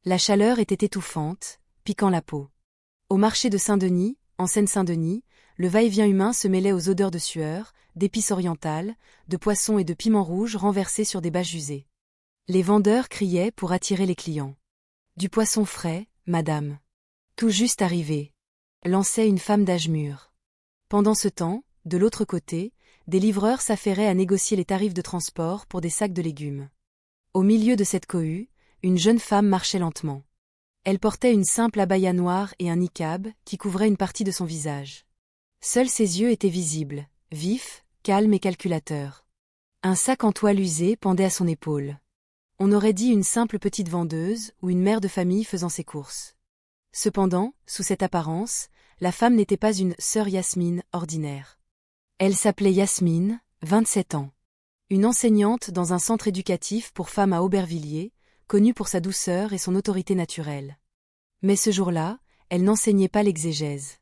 La chaleur était étouffante, piquant la peau. Au marché de Saint-Denis, en Seine-Saint-Denis, le va-et-vient humain se mêlait aux odeurs de sueur, d'épices orientales, de poissons et de piments rouges renversés sur des bâches usées. Les vendeurs criaient pour attirer les clients. Du poisson frais, madame. Tout juste arrivé. Lançait une femme d'âge mûr. Pendant ce temps, de l'autre côté, des livreurs s'affairaient à négocier les tarifs de transport pour des sacs de légumes. Au milieu de cette cohue, une jeune femme marchait lentement. Elle portait une simple abaya noire et un niqab qui couvrait une partie de son visage. Seuls ses yeux étaient visibles, vifs, calmes et calculateurs. Un sac en toile usé pendait à son épaule. On aurait dit une simple petite vendeuse ou une mère de famille faisant ses courses. Cependant, sous cette apparence, la femme n'était pas une sœur Yasmine ordinaire. Elle s'appelait Yasmine, 27 ans. Une enseignante dans un centre éducatif pour femmes à Aubervilliers, connue pour sa douceur et son autorité naturelle. Mais ce jour-là, elle n'enseignait pas l'exégèse.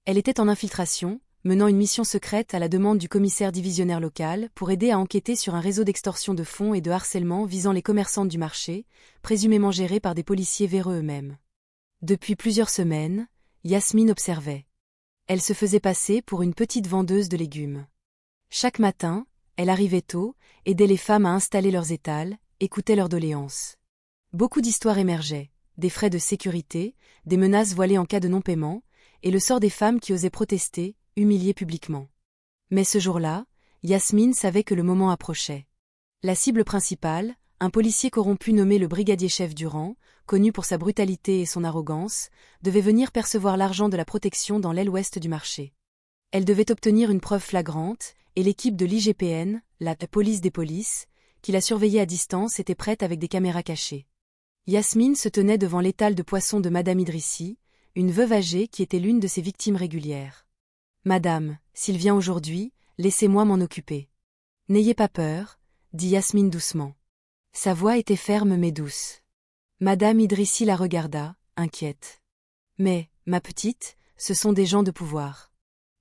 Elle était en infiltration, menant une mission secrète à la demande du commissaire divisionnaire local pour aider à enquêter sur un réseau d'extorsion de fonds et de harcèlement visant les commerçantes du marché, présumément gérés par des policiers véreux eux-mêmes. Depuis plusieurs semaines, Yasmine observait. Elle se faisait passer pour une petite vendeuse de légumes. Chaque matin, elle arrivait tôt, aidait les femmes à installer leurs étals, écoutait leurs doléances. Beaucoup d'histoires émergeaient, des frais de sécurité, des menaces voilées en cas de non-paiement, et le sort des femmes qui osaient protester, humiliées publiquement. Mais ce jour-là, Yasmine savait que le moment approchait. La cible principale, un policier corrompu nommé le brigadier-chef Durand, connu pour sa brutalité et son arrogance, devait venir percevoir l'argent de la protection dans l'aile ouest du marché. Elle devait obtenir une preuve flagrante, et l'équipe de l'IGPN, la police des polices, qui la surveillait à distance était prête avec des caméras cachées. Yasmine se tenait devant l'étal de poissons de Madame Idrissi, une veuve âgée qui était l'une de ses victimes régulières. « Madame, s'il vient aujourd'hui, laissez-moi m'en occuper. »« N'ayez pas peur, » dit Yasmine doucement. Sa voix était ferme mais douce. Madame Idrissi la regarda, inquiète. « Mais, ma petite, ce sont des gens de pouvoir.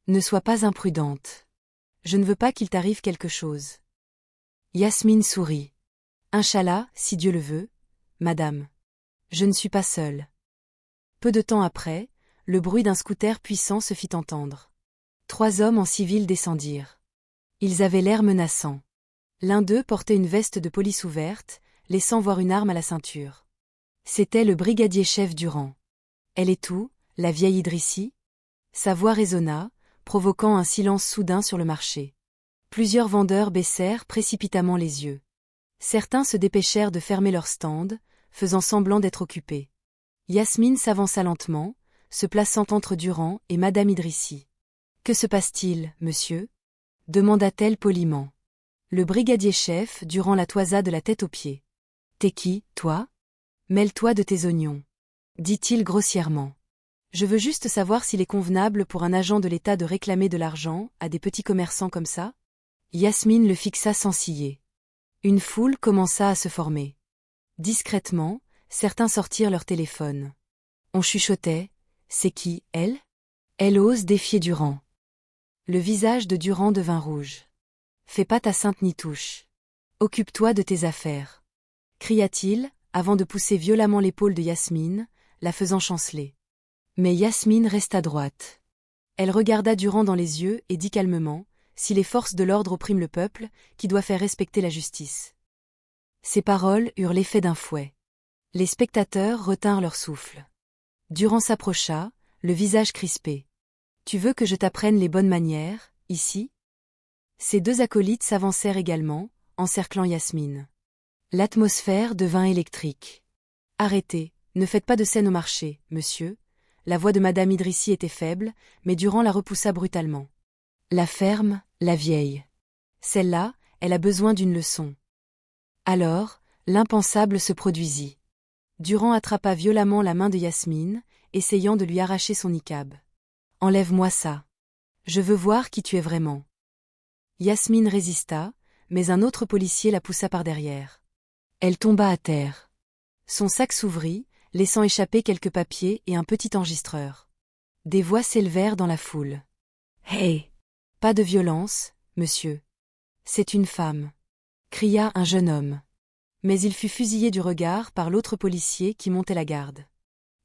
Ne sois pas imprudente. Je ne veux pas qu'il t'arrive quelque chose. » Yasmine sourit. « Inch'Allah, si Dieu le veut, madame. Je ne suis pas seule. » Peu de temps après, le bruit d'un scooter puissant se fit entendre. 3 hommes en civil descendirent. Ils avaient l'air menaçants. L'un d'eux portait une veste de police ouverte, laissant voir une arme à la ceinture. C'était le brigadier-chef Durand. « Elle est où, la vieille Idrissi ?» Sa voix résonna, provoquant un silence soudain sur le marché. Plusieurs vendeurs baissèrent précipitamment les yeux. Certains se dépêchèrent de fermer leur stand, faisant semblant d'être occupés. Yasmine s'avança lentement, se plaçant entre Durand et Madame Idrissi. « Que se passe-t-il, monsieur ?» demanda-t-elle poliment. Le brigadier-chef Durand la toisa de la tête aux pieds. « T'es qui, toi ? Mêle-toi de tes oignons, » dit-il grossièrement. « Je veux juste savoir s'il est convenable pour un agent de l'État de réclamer de l'argent à des petits commerçants comme ça ?» Yasmine le fixa sans ciller. Une foule commença à se former. Discrètement, certains sortirent leur téléphone. On chuchotait. « C'est qui, elle ? Elle ose défier Durand. » Le visage de Durand devint rouge. « Fais pas ta sainte nitouche. Occupe-toi de tes affaires. » cria-t-il, avant de pousser violemment l'épaule de Yasmine, la faisant chanceler. Mais Yasmine resta droite. Elle regarda Durand dans les yeux et dit calmement, « Si les forces de l'ordre oppriment le peuple, qui doit faire respecter la justice ?» Ces paroles eurent l'effet d'un fouet. Les spectateurs retinrent leur souffle. Durand s'approcha, le visage crispé. « Tu veux que je t'apprenne les bonnes manières, ici ?» Ses 2 acolytes s'avancèrent également, encerclant Yasmine. L'atmosphère devint électrique. « Arrêtez, ne faites pas de scène au marché, monsieur. » La voix de Madame Idrissi était faible, mais Durand la repoussa brutalement. « La ferme, la vieille. Celle-là, elle a besoin d'une leçon. » Alors, l'impensable se produisit. Durand attrapa violemment la main de Yasmine, essayant de lui arracher son niqab. « Enlève-moi ça. Je veux voir qui tu es vraiment. » Yasmine résista, mais un autre policier la poussa par derrière. Elle tomba à terre. Son sac s'ouvrit, laissant échapper quelques papiers et un petit enregistreur. Des voix s'élevèrent dans la foule. « Hey ! Pas de violence, monsieur. C'est une femme » cria un jeune homme. Mais il fut fusillé du regard par l'autre policier qui montait la garde.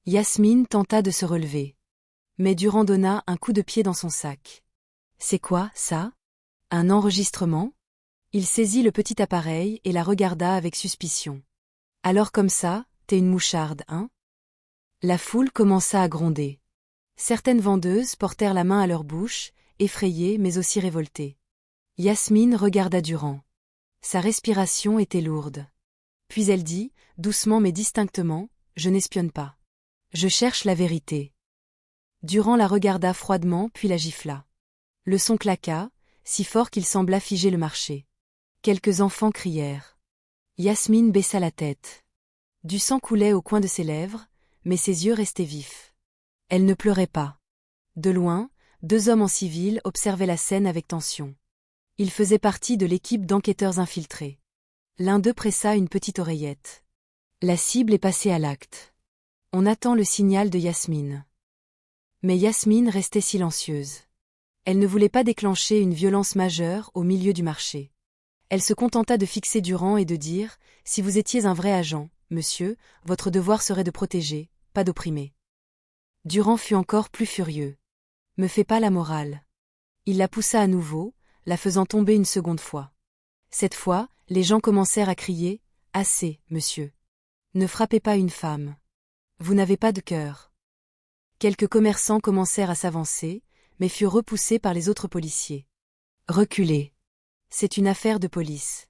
Yasmine tenta de se relever. Mais Durand donna un coup de pied dans son sac. « C'est quoi, ça? Un enregistrement ?» Il saisit le petit appareil et la regarda avec suspicion. « Alors comme ça, t'es une moucharde, hein ?» La foule commença à gronder. Certaines vendeuses portèrent la main à leur bouche, effrayées mais aussi révoltées. Yasmine regarda Durand. Sa respiration était lourde. Puis elle dit, doucement mais distinctement, « Je n'espionne pas. Je cherche la vérité. » Durand la regarda froidement puis la gifla. Le son claqua, si fort qu'il sembla figer le marché. Quelques enfants crièrent. Yasmine baissa la tête. Du sang coulait au coin de ses lèvres, mais ses yeux restaient vifs. Elle ne pleurait pas. De loin, 2 hommes en civil observaient la scène avec tension. Ils faisaient partie de l'équipe d'enquêteurs infiltrés. L'un d'eux pressa une petite oreillette. La cible est passée à l'acte. On attend le signal de Yasmine. Mais Yasmine restait silencieuse. Elle ne voulait pas déclencher une violence majeure au milieu du marché. Elle se contenta de fixer Durand et de dire, « Si vous étiez un vrai agent, monsieur, votre devoir serait de protéger, pas d'opprimer. » Durand fut encore plus furieux. « Me fais pas la morale. » Il la poussa à nouveau, la faisant tomber une seconde fois. Cette fois, les gens commencèrent à crier, « Assez, monsieur. Ne frappez pas une femme. Vous n'avez pas de cœur. » Quelques commerçants commencèrent à s'avancer, mais furent repoussés par les autres policiers. « Reculez. C'est une affaire de police. »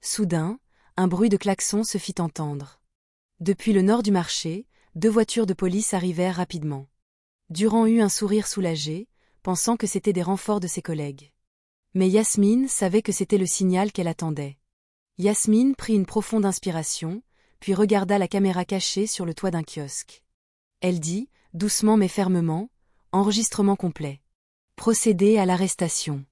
Soudain, un bruit de klaxon se fit entendre. Depuis le nord du marché, 2 voitures de police arrivèrent rapidement. Durand eut un sourire soulagé, pensant que c'étaient des renforts de ses collègues. Mais Yasmine savait que c'était le signal qu'elle attendait. Yasmine prit une profonde inspiration, puis regarda la caméra cachée sur le toit d'un kiosque. Elle dit, doucement mais fermement, « Enregistrement complet. Procédez à l'arrestation. »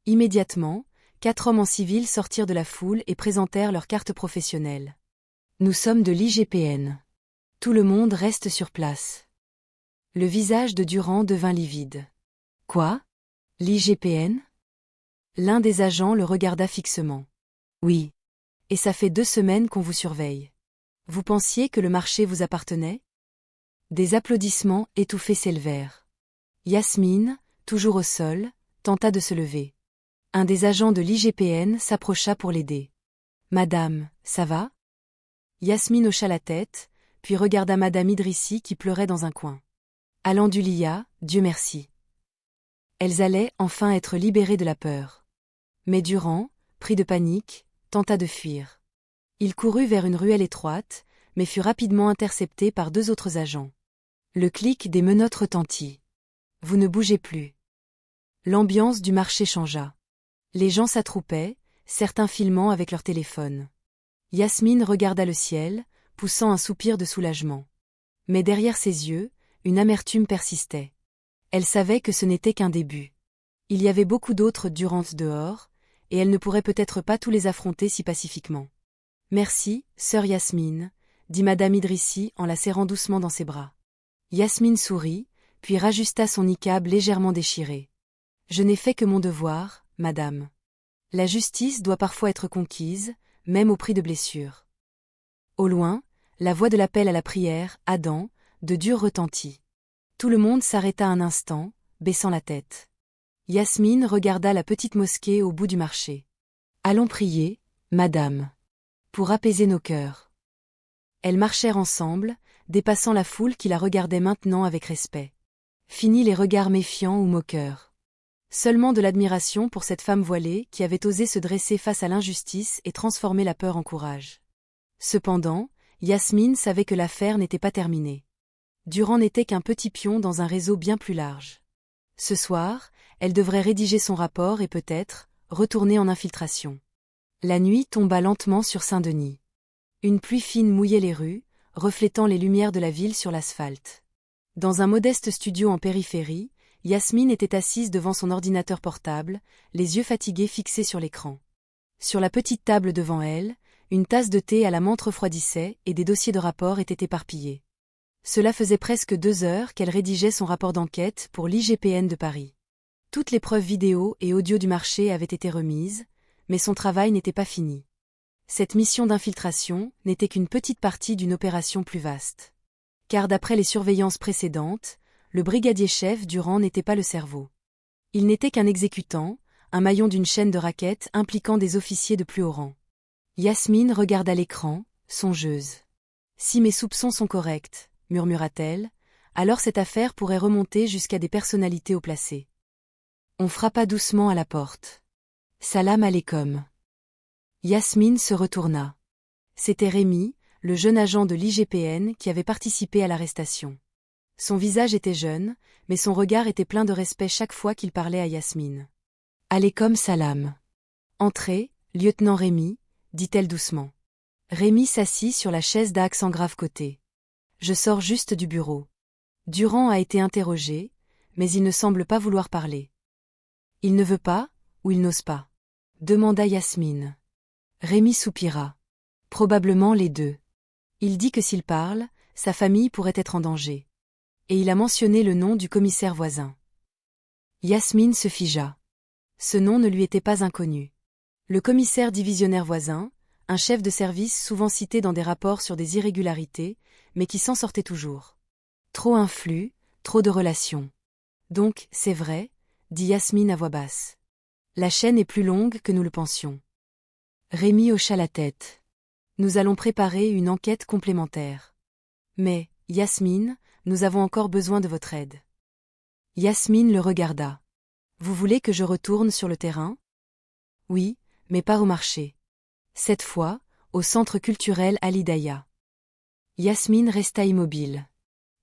Immédiatement, 4 hommes en civil sortirent de la foule et présentèrent leurs cartes professionnelles. « Nous sommes de l'IGPN. » Tout le monde reste sur place. Le visage de Durand devint livide. « Quoi? L'IGPN ?» L'un des agents le regarda fixement. « Oui. Et ça fait 2 semaines qu'on vous surveille. Vous pensiez que le marché vous appartenait ?» Des applaudissements étouffés s'élevèrent. Yasmine, toujours au sol, tenta de se lever. Un des agents de l'IGPN s'approcha pour l'aider. « Madame, ça va ?» Yasmine hocha la tête, puis regarda Madame Idrissi qui pleurait dans un coin. « Alhamdoulilah, Dieu merci. » Elles allaient enfin être libérées de la peur. Mais Durand, pris de panique, tenta de fuir. Il courut vers une ruelle étroite, mais fut rapidement intercepté par 2 autres agents. Le clic des menottes retentit. « Vous ne bougez plus. » L'ambiance du marché changea. Les gens s'attroupaient, certains filmant avec leur téléphone. Yasmine regarda le ciel, poussant un soupir de soulagement. Mais derrière ses yeux, une amertume persistait. Elle savait que ce n'était qu'un début. Il y avait beaucoup d'autres Durand dehors, et elle ne pourrait peut-être pas tous les affronter si pacifiquement. « Merci, sœur Yasmine, » dit Madame Idrissi en la serrant doucement dans ses bras. Yasmine sourit, puis rajusta son niqab légèrement déchiré. « Je n'ai fait que mon devoir, madame. La justice doit parfois être conquise, même au prix de blessures. » Au loin, la voix de l'appel à la prière, Adam, de dur retentit. Tout le monde s'arrêta un instant, baissant la tête. Yasmine regarda la petite mosquée au bout du marché. « Allons prier, madame. Pour apaiser nos cœurs. » Elles marchèrent ensemble, dépassant la foule qui la regardait maintenant avec respect. Fini les regards méfiants ou moqueurs. Seulement de l'admiration pour cette femme voilée qui avait osé se dresser face à l'injustice et transformer la peur en courage. Cependant, Yasmine savait que l'affaire n'était pas terminée. Durand n'était qu'un petit pion dans un réseau bien plus large. Ce soir, elle devrait rédiger son rapport et peut-être, retourner en infiltration. La nuit tomba lentement sur Saint-Denis. Une pluie fine mouillait les rues, reflétant les lumières de la ville sur l'asphalte. Dans un modeste studio en périphérie, Yasmine était assise devant son ordinateur portable, les yeux fatigués fixés sur l'écran. Sur la petite table devant elle, une tasse de thé à la menthe refroidissait et des dossiers de rapport étaient éparpillés. Cela faisait presque 2 heures qu'elle rédigeait son rapport d'enquête pour l'IGPN de Paris. Toutes les preuves vidéo et audio du marché avaient été remises, mais son travail n'était pas fini. Cette mission d'infiltration n'était qu'une petite partie d'une opération plus vaste. Car d'après les surveillances précédentes, le brigadier-chef Durand n'était pas le cerveau. Il n'était qu'un exécutant, un maillon d'une chaîne de raquettes impliquant des officiers de plus haut rang. Yasmine regarda l'écran, songeuse. Si mes soupçons sont corrects, murmura-t-elle, alors cette affaire pourrait remonter jusqu'à des personnalités haut placées. On frappa doucement à la porte. Salam alaykoum. Yasmine se retourna. C'était Rémi, le jeune agent de l'IGPN qui avait participé à l'arrestation. Son visage était jeune, mais son regard était plein de respect chaque fois qu'il parlait à Yasmine. Alaykoum salam. Entrez, lieutenant Rémi, dit-elle doucement. Rémi s'assit sur la chaise d'à accent grave côté. Je sors juste du bureau. Durand a été interrogé, mais il ne semble pas vouloir parler. Il ne veut pas, ou il n'ose pas? Demanda Yasmine. Rémi soupira. Probablement les deux. Il dit que s'il parle, sa famille pourrait être en danger. Et il a mentionné le nom du commissaire voisin. Yasmine se figea. Ce nom ne lui était pas inconnu. Le commissaire divisionnaire voisin, un chef de service souvent cité dans des rapports sur des irrégularités, mais qui s'en sortait toujours. Trop influx, trop de relations. Donc, c'est vrai, dit Yasmine à voix basse. La chaîne est plus longue que nous le pensions. Rémi hocha la tête. Nous allons préparer une enquête complémentaire. Mais, Yasmine, nous avons encore besoin de votre aide. Yasmine le regarda. Vous voulez que je retourne sur le terrain? Oui, mais pas au marché. Cette fois, au centre culturel Al Hidaya. Yasmine resta immobile.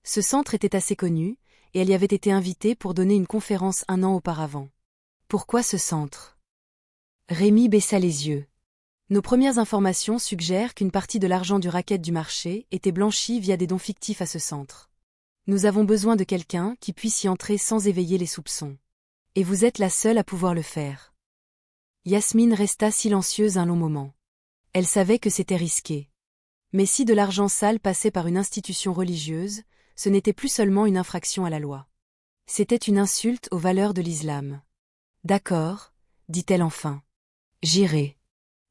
Ce centre était assez connu, et elle y avait été invitée pour donner une conférence un an auparavant. Pourquoi ce centre? Rémi baissa les yeux. Nos premières informations suggèrent qu'une partie de l'argent du racket du marché était blanchie via des dons fictifs à ce centre. Nous avons besoin de quelqu'un qui puisse y entrer sans éveiller les soupçons. Et vous êtes la seule à pouvoir le faire. Yasmine resta silencieuse un long moment. Elle savait que c'était risqué. Mais si de l'argent sale passait par une institution religieuse, ce n'était plus seulement une infraction à la loi. C'était une insulte aux valeurs de l'islam. D'accord, dit-elle enfin. J'irai.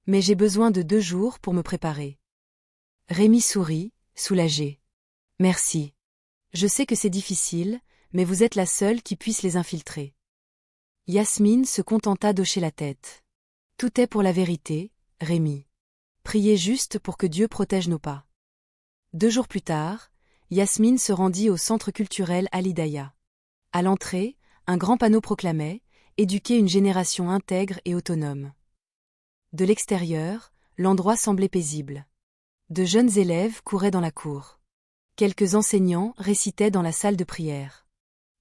Mais j'ai besoin de 2 jours pour me préparer. Rémi sourit, soulagé. Merci. Je sais que c'est difficile, mais vous êtes la seule qui puisse les infiltrer. Yasmine se contenta d'hocher la tête. Tout est pour la vérité, Rémi. Priez juste pour que Dieu protège nos pas. 2 jours plus tard, Yasmine se rendit au centre culturel Al Hidaya. À l'entrée, un grand panneau proclamait « Éduquer une génération intègre et autonome ». De l'extérieur, l'endroit semblait paisible. De jeunes élèves couraient dans la cour. Quelques enseignants récitaient dans la salle de prière.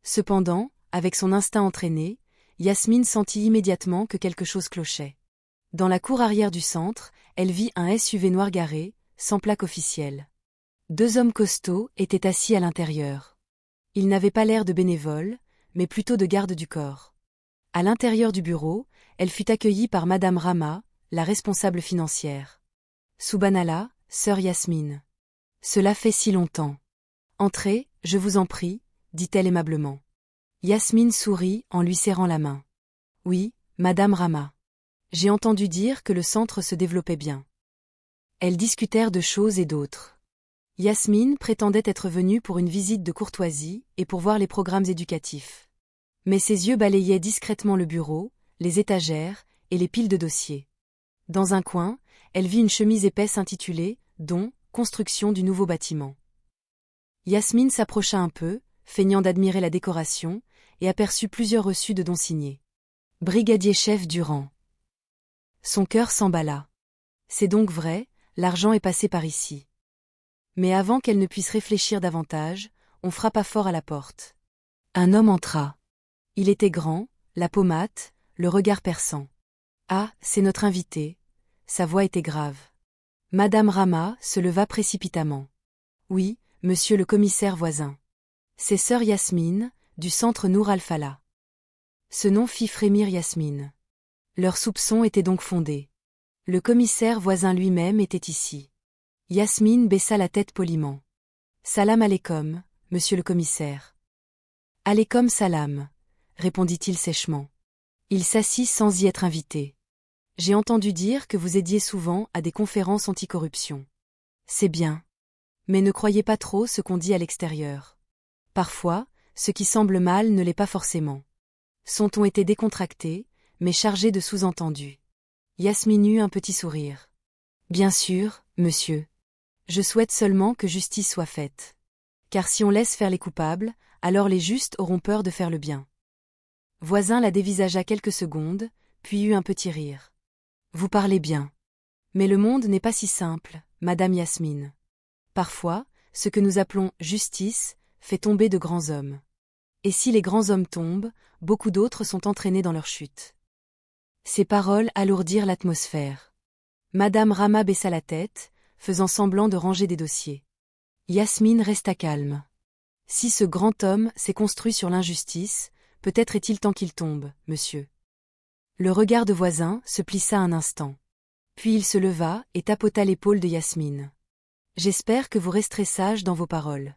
Cependant, avec son instinct entraîné, Yasmine sentit immédiatement que quelque chose clochait. Dans la cour arrière du centre, elle vit un SUV noir garé, sans plaque officielle. 2 hommes costauds étaient assis à l'intérieur. Ils n'avaient pas l'air de bénévoles, mais plutôt de gardes du corps. À l'intérieur du bureau, elle fut accueillie par Madame Rama, la responsable financière. Subhanallah, sœur Yasmine. Cela fait si longtemps. Entrez, je vous en prie, dit-elle aimablement. Yasmine sourit en lui serrant la main. Oui, Madame Rama. J'ai entendu dire que le centre se développait bien. Elles discutèrent de choses et d'autres. Yasmine prétendait être venue pour une visite de courtoisie et pour voir les programmes éducatifs. Mais ses yeux balayaient discrètement le bureau, les étagères et les piles de dossiers. Dans un coin, elle vit une chemise épaisse intitulée « Don, construction du nouveau bâtiment ». Yasmine s'approcha un peu, feignant d'admirer la décoration, et aperçut plusieurs reçus de dons signés. Brigadier-chef Durand. Son cœur s'emballa. C'est donc vrai, l'argent est passé par ici. Mais avant qu'elle ne puisse réfléchir davantage, on frappa fort à la porte. Un homme entra. Il était grand, la peau mate, le regard perçant. Ah, c'est notre invité. Sa voix était grave. Madame Rama se leva précipitamment. Oui, monsieur le commissaire voisin. C'est sœur Yasmine, du centre Nour al-Falah. Ce nom fit frémir Yasmine. Leurs soupçons étaient donc fondés. Le commissaire voisin lui-même était ici. Yasmine baissa la tête poliment. Salam alaykoum, monsieur le commissaire. Alaykoum salam, répondit-il sèchement. Il s'assit sans y être invité. J'ai entendu dire que vous aidiez souvent à des conférences anticorruption. C'est bien. Mais ne croyez pas trop ce qu'on dit à l'extérieur. Parfois, ce qui semble mal ne l'est pas forcément. Son ton était décontracté, mais chargé de sous-entendus. Yasmine eut un petit sourire. Bien sûr, monsieur. Je souhaite seulement que justice soit faite. Car si on laisse faire les coupables, alors les justes auront peur de faire le bien. Voisin la dévisagea quelques secondes, puis eut un petit rire. Vous parlez bien. Mais le monde n'est pas si simple, madame Yasmine. Parfois, ce que nous appelons justice fait tomber de grands hommes. Et si les grands hommes tombent, beaucoup d'autres sont entraînés dans leur chute. Ces paroles alourdirent l'atmosphère. Madame Rama baissa la tête, faisant semblant de ranger des dossiers. Yasmine resta calme. Si ce grand homme s'est construit sur l'injustice, peut-être est-il temps qu'il tombe, monsieur. Le regard de voisin se plissa un instant. Puis il se leva et tapota l'épaule de Yasmine. J'espère que vous resterez sage dans vos paroles.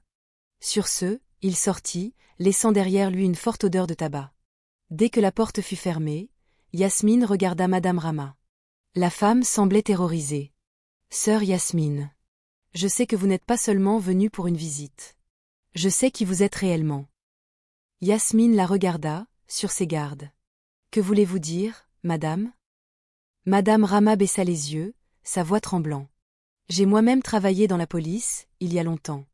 Sur ce, il sortit, laissant derrière lui une forte odeur de tabac. Dès que la porte fut fermée, Yasmine regarda madame Rama. La femme semblait terrorisée. Sœur Yasmine. Je sais que vous n'êtes pas seulement venue pour une visite. Je sais qui vous êtes réellement. Yasmine la regarda, sur ses gardes. Que voulez-vous dire, madame? Madame Rama baissa les yeux, sa voix tremblant. J'ai moi-même travaillé dans la police, il y a longtemps.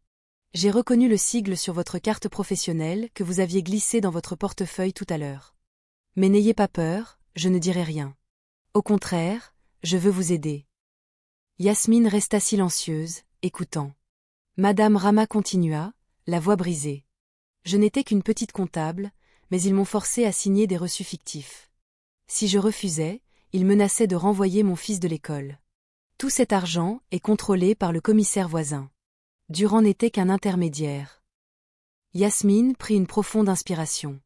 J'ai reconnu le sigle sur votre carte professionnelle que vous aviez glissé dans votre portefeuille tout à l'heure. Mais n'ayez pas peur, je ne dirai rien. Au contraire, je veux vous aider. Yasmine resta silencieuse, écoutant. Madame Rama continua, la voix brisée. Je n'étais qu'une petite comptable, mais ils m'ont forcé à signer des reçus fictifs. Si je refusais, ils menaçaient de renvoyer mon fils de l'école. Tout cet argent est contrôlé par le commissaire voisin. Durand n'était qu'un intermédiaire. Yasmine prit une profonde inspiration.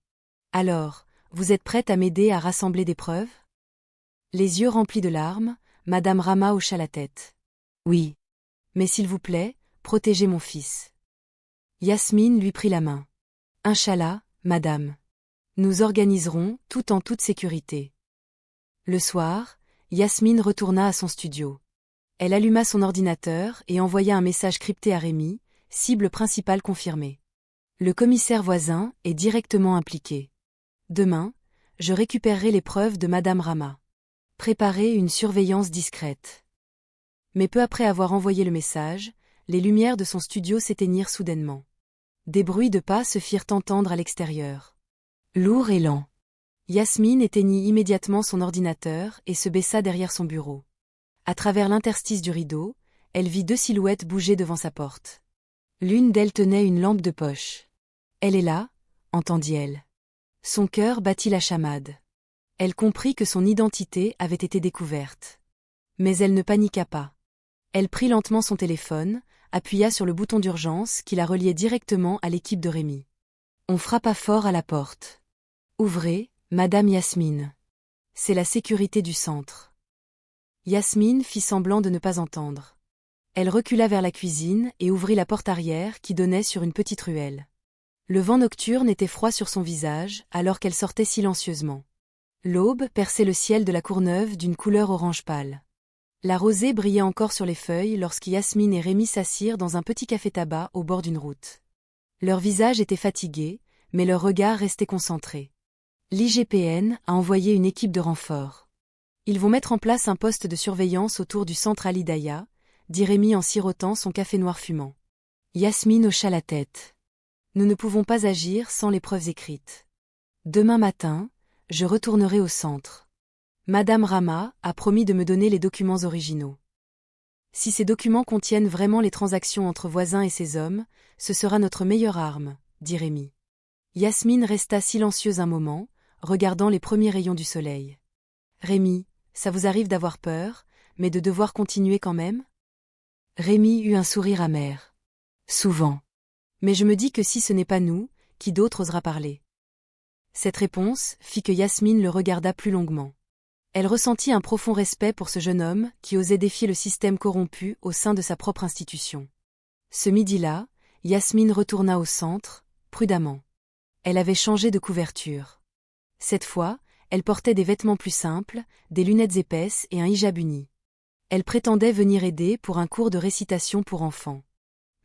Alors, vous êtes prête à m'aider à rassembler des preuves? Les yeux remplis de larmes, madame Rama hocha la tête. Oui. Mais s'il vous plaît, protégez mon fils. Yasmine lui prit la main. Inch'Allah, madame. Nous organiserons tout en toute sécurité. Le soir, Yasmine retourna à son studio. Elle alluma son ordinateur et envoya un message crypté à Rémi, cible principale confirmée. Le commissaire voisin est directement impliqué. Demain, je récupérerai les preuves de madame Rama. Préparez une surveillance discrète. Mais peu après avoir envoyé le message, les lumières de son studio s'éteignirent soudainement. Des bruits de pas se firent entendre à l'extérieur. Lourd et lent. Yasmine éteignit immédiatement son ordinateur et se baissa derrière son bureau. À travers l'interstice du rideau, elle vit deux silhouettes bouger devant sa porte. L'une d'elles tenait une lampe de poche. Elle est là, entendit-elle. Son cœur battit la chamade. Elle comprit que son identité avait été découverte. Mais elle ne paniqua pas. Elle prit lentement son téléphone, appuya sur le bouton d'urgence qui la reliait directement à l'équipe de Rémi. On frappa fort à la porte. Ouvrez, madame Yasmine. C'est la sécurité du centre. Yasmine fit semblant de ne pas entendre. Elle recula vers la cuisine et ouvrit la porte arrière qui donnait sur une petite ruelle. Le vent nocturne était froid sur son visage alors qu'elle sortait silencieusement. L'aube perçait le ciel de la Courneuve d'une couleur orange pâle. La rosée brillait encore sur les feuilles lorsque Yasmine et Rémi s'assirent dans un petit café-tabac au bord d'une route. Leurs visages étaient fatigués, mais leurs regards restaient concentrés. L'IGPN a envoyé une équipe de renfort. Ils vont mettre en place un poste de surveillance autour du centre Ali Daya, dit Rémi en sirotant son café noir fumant. Yasmine hocha la tête. Nous ne pouvons pas agir sans les preuves écrites. Demain matin, je retournerai au centre. Madame Rama a promis de me donner les documents originaux. Si ces documents contiennent vraiment les transactions entre voisins et ces hommes, ce sera notre meilleure arme, dit Rémi. Yasmine resta silencieuse un moment, regardant les premiers rayons du soleil. Rémi, ça vous arrive d'avoir peur, mais de devoir continuer quand même? Rémi eut un sourire amer. Souvent. Mais je me dis que si ce n'est pas nous, qui d'autre osera parler? Cette réponse fit que Yasmine le regarda plus longuement. Elle ressentit un profond respect pour ce jeune homme qui osait défier le système corrompu au sein de sa propre institution. Ce midi-là, Yasmine retourna au centre, prudemment. Elle avait changé de couverture. Cette fois, Elle portait des vêtements plus simples, des lunettes épaisses et un hijab uni. Elle prétendait venir aider pour un cours de récitation pour enfants.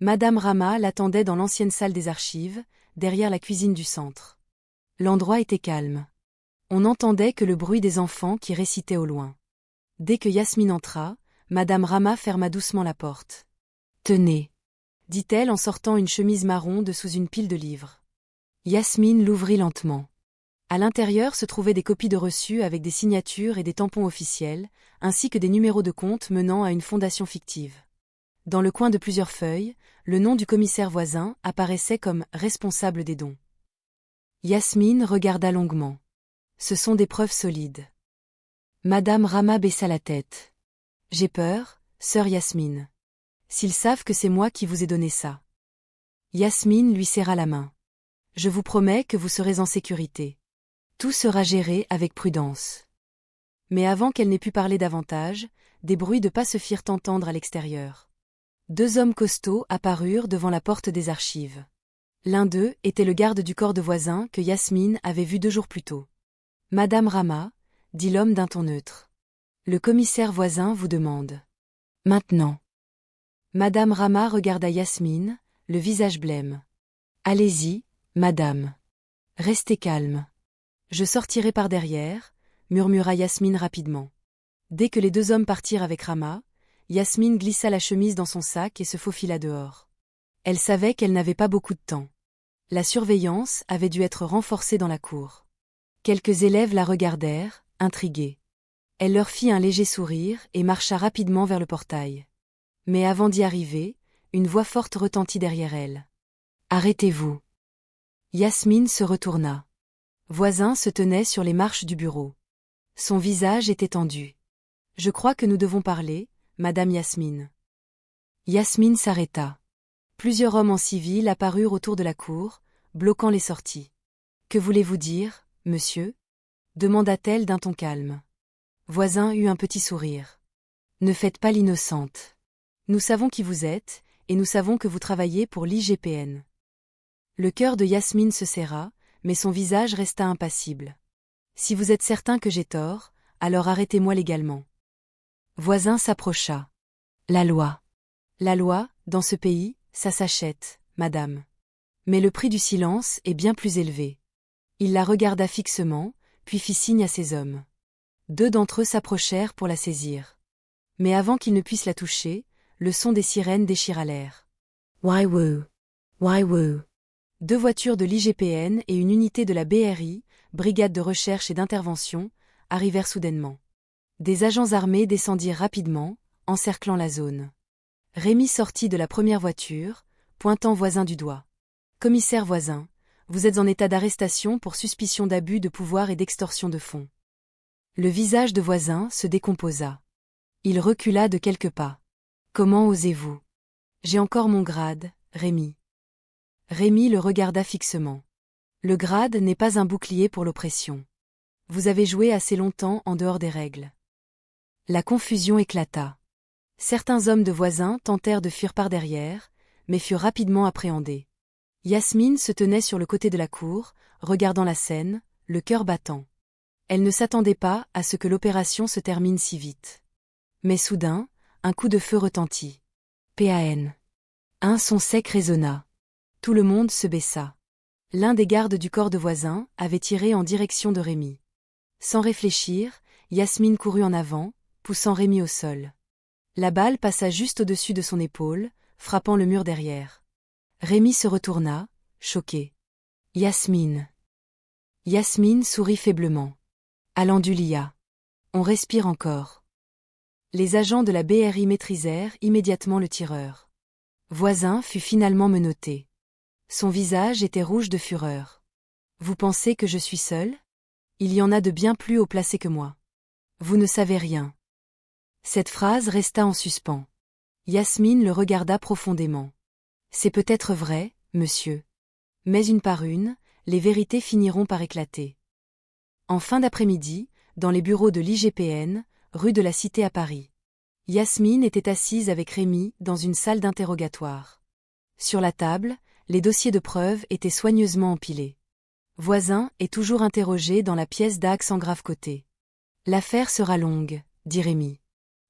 Madame Rama l'attendait dans l'ancienne salle des archives, derrière la cuisine du centre. L'endroit était calme. On n'entendait que le bruit des enfants qui récitaient au loin. Dès que Yasmine entra, Madame Rama ferma doucement la porte. « Tenez » dit-elle en sortant une chemise marron de sous une pile de livres. Yasmine l'ouvrit lentement. À l'intérieur se trouvaient des copies de reçus avec des signatures et des tampons officiels, ainsi que des numéros de compte menant à une fondation fictive. Dans le coin de plusieurs feuilles, le nom du commissaire Voisin apparaissait comme responsable des dons. Yasmine regarda longuement. Ce sont des preuves solides. Madame Rama baissa la tête. J'ai peur, sœur Yasmine. S'ils savent que c'est moi qui vous ai donné ça. Yasmine lui serra la main. Je vous promets que vous serez en sécurité. Tout sera géré avec prudence. Mais avant qu'elle n'ait pu parler davantage, des bruits de pas se firent entendre à l'extérieur. 2 hommes costauds apparurent devant la porte des archives. L'un d'eux était le garde du corps de Voisin que Yasmine avait vu 2 jours plus tôt. Madame Rama, dit l'homme d'un ton neutre. Le commissaire Voisin vous demande. Maintenant. Madame Rama regarda Yasmine, le visage blême. Allez-y, madame. Restez calme. Je sortirai par derrière, murmura Yasmine rapidement. Dès que les 2 hommes partirent avec Rama, Yasmine glissa la chemise dans son sac et se faufila dehors. Elle savait qu'elle n'avait pas beaucoup de temps. La surveillance avait dû être renforcée dans la cour. Quelques élèves la regardèrent, intrigués. Elle leur fit un léger sourire et marcha rapidement vers le portail. Mais avant d'y arriver, une voix forte retentit derrière elle. « Arrêtez-vous » Yasmine se retourna. Voisin se tenait sur les marches du bureau. Son visage était tendu. « Je crois que nous devons parler, madame Yasmine. » Yasmine s'arrêta. Plusieurs hommes en civil apparurent autour de la cour, bloquant les sorties. « Que voulez-vous dire, monsieur » demanda-t-elle d'un ton calme. Voisin eut un petit sourire. « Ne faites pas l'innocente. Nous savons qui vous êtes, et nous savons que vous travaillez pour l'IGPN. » Le cœur de Yasmine se serra, mais son visage resta impassible. « Si vous êtes certain que j'ai tort, alors arrêtez-moi légalement. » Voisin s'approcha. « La loi. La loi, dans ce pays, ça s'achète, madame. Mais le prix du silence est bien plus élevé. » Il la regarda fixement, puis fit signe à ses hommes. 2 d'entre eux s'approchèrent pour la saisir. Mais avant qu'ils ne puissent la toucher, le son des sirènes déchira l'air. Waiwu. Waiwu. 2 voitures de l'IGPN et une unité de la BRI, Brigade de recherche et d'intervention, arrivèrent soudainement. Des agents armés descendirent rapidement, encerclant la zone. Rémi sortit de la première voiture, pointant Voisin du doigt. « Commissaire Voisin, vous êtes en état d'arrestation pour suspicion d'abus de pouvoir et d'extorsion de fonds. » Le visage de Voisin se décomposa. Il recula de quelques pas. « Comment osez-vous ? J'ai encore mon grade, Rémi. » Rémi le regarda fixement. « Le grade n'est pas un bouclier pour l'oppression. Vous avez joué assez longtemps en dehors des règles. » La confusion éclata. Certains hommes de Voisin tentèrent de fuir par derrière, mais furent rapidement appréhendés. Yasmine se tenait sur le côté de la cour, regardant la scène, le cœur battant. Elle ne s'attendait pas à ce que l'opération se termine si vite. Mais soudain, un coup de feu retentit. PAN. Un son sec résonna. Tout le monde se baissa. L'un des gardes du corps de Voisin avait tiré en direction de Rémi. Sans réfléchir, Yasmine courut en avant, poussant Rémi au sol. La balle passa juste au-dessus de son épaule, frappant le mur derrière. Rémi se retourna, choqué. Yasmine. Yasmine sourit faiblement. Alandulia. On respire encore. Les agents de la BRI maîtrisèrent immédiatement le tireur. Voisin fut finalement menotté. Son visage était rouge de fureur. Vous pensez que je suis seul ? Il y en a de bien plus haut placés que moi. Vous ne savez rien. Cette phrase resta en suspens. Yasmine le regarda profondément. C'est peut-être vrai, monsieur. Mais une par une, les vérités finiront par éclater. En fin d'après-midi, dans les bureaux de l'IGPN, rue de la Cité à Paris. Yasmine était assise avec Rémi dans une salle d'interrogatoire. Sur la table, les dossiers de preuves étaient soigneusement empilés. Voisin est toujours interrogé dans la pièce d'Axe en grave côté. L'affaire sera longue, dit Rémi.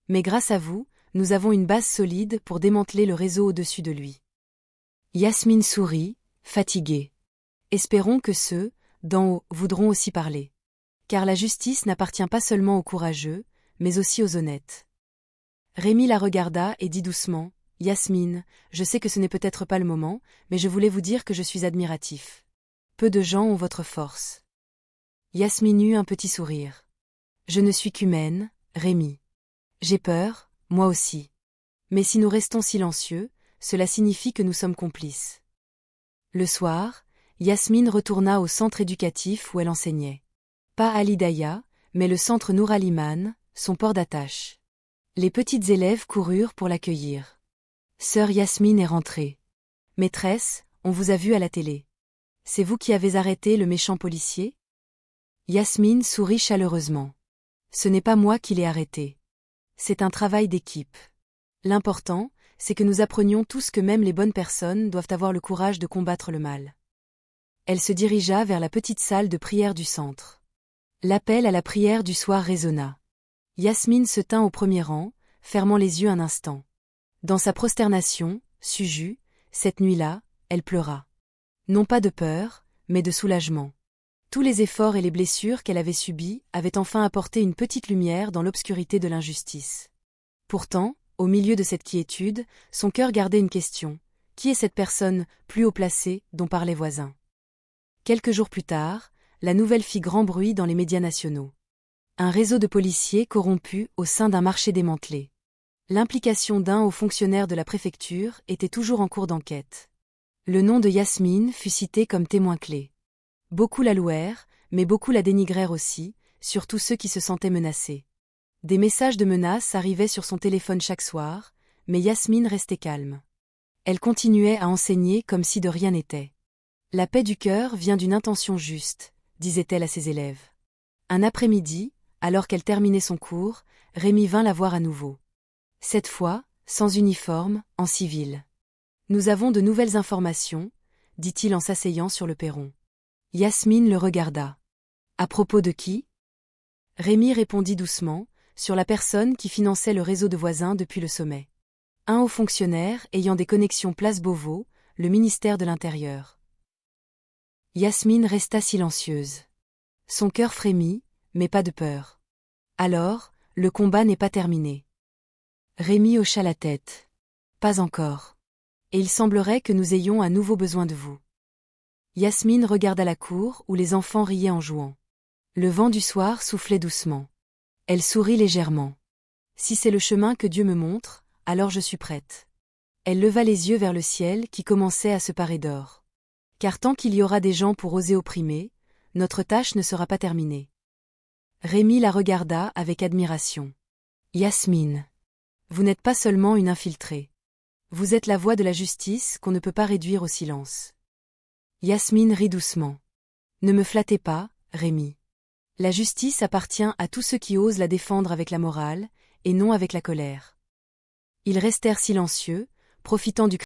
Mais grâce à vous, nous avons une base solide pour démanteler le réseau au-dessus de lui. Yasmine sourit, fatiguée. Espérons que ceux, d'en haut, voudront aussi parler. Car la justice n'appartient pas seulement aux courageux, mais aussi aux honnêtes. Rémi la regarda et dit doucement, « Yasmine, je sais que ce n'est peut-être pas le moment, mais je voulais vous dire que je suis admiratif. Peu de gens ont votre force. » Yasmine eut un petit sourire. « Je ne suis qu'humaine, Rémi. J'ai peur, moi aussi. Mais si nous restons silencieux, cela signifie que nous sommes complices. » Le soir, Yasmine retourna au centre éducatif où elle enseignait. Pas à l'Hidaya, mais le centre Nour al-Iman, son port d'attache. Les petites élèves coururent pour l'accueillir. Sœur Yasmine est rentrée. Maîtresse, on vous a vu à la télé. C'est vous qui avez arrêté le méchant policier? Yasmine sourit chaleureusement. Ce n'est pas moi qui l'ai arrêté. C'est un travail d'équipe. L'important, c'est que nous apprenions tous que même les bonnes personnes doivent avoir le courage de combattre le mal. Elle se dirigea vers la petite salle de prière du centre. L'appel à la prière du soir résonna. Yasmine se tint au premier rang, fermant les yeux un instant. Dans sa prosternation, Suju, cette nuit-là, elle pleura. Non pas de peur, mais de soulagement. Tous les efforts et les blessures qu'elle avait subis avaient enfin apporté une petite lumière dans l'obscurité de l'injustice. Pourtant, au milieu de cette quiétude, son cœur gardait une question. Qui est cette personne, plus haut placée, dont parlaient voisins? Quelques jours plus tard, la nouvelle fit grand bruit dans les médias nationaux. Un réseau de policiers corrompus au sein d'un marché démantelé. L'implication d'un haut fonctionnaire de la préfecture était toujours en cours d'enquête. Le nom de Yasmine fut cité comme témoin clé. Beaucoup la louèrent, mais beaucoup la dénigrèrent aussi, surtout ceux qui se sentaient menacés. Des messages de menaces arrivaient sur son téléphone chaque soir, mais Yasmine restait calme. Elle continuait à enseigner comme si de rien n'était. La paix du cœur vient d'une intention juste, disait-elle à ses élèves. Un après-midi, alors qu'elle terminait son cours, Rémi vint la voir à nouveau. Cette fois, sans uniforme, en civil. « Nous avons de nouvelles informations, » dit-il en s'asseyant sur le perron. Yasmine le regarda. « À propos de qui ?» Rémi répondit doucement, sur la personne qui finançait le réseau de voisins depuis le sommet. Un haut fonctionnaire ayant des connexions place Beauvau, le ministère de l'Intérieur. Yasmine resta silencieuse. Son cœur frémit, mais pas de peur. Alors, le combat n'est pas terminé. Rémi hocha la tête. Pas encore. Et il semblerait que nous ayons à nouveau besoin de vous. Yasmine regarda la cour où les enfants riaient en jouant. Le vent du soir soufflait doucement. Elle sourit légèrement. Si c'est le chemin que Dieu me montre, alors je suis prête. Elle leva les yeux vers le ciel qui commençait à se parer d'or. Car tant qu'il y aura des gens pour oser opprimer, notre tâche ne sera pas terminée. Rémi la regarda avec admiration. Yasmine. Vous n'êtes pas seulement une infiltrée. Vous êtes la voix de la justice qu'on ne peut pas réduire au silence. Yasmine rit doucement. Ne me flattez pas, Rémi. La justice appartient à tous ceux qui osent la défendre avec la morale, et non avec la colère. Ils restèrent silencieux, profitant du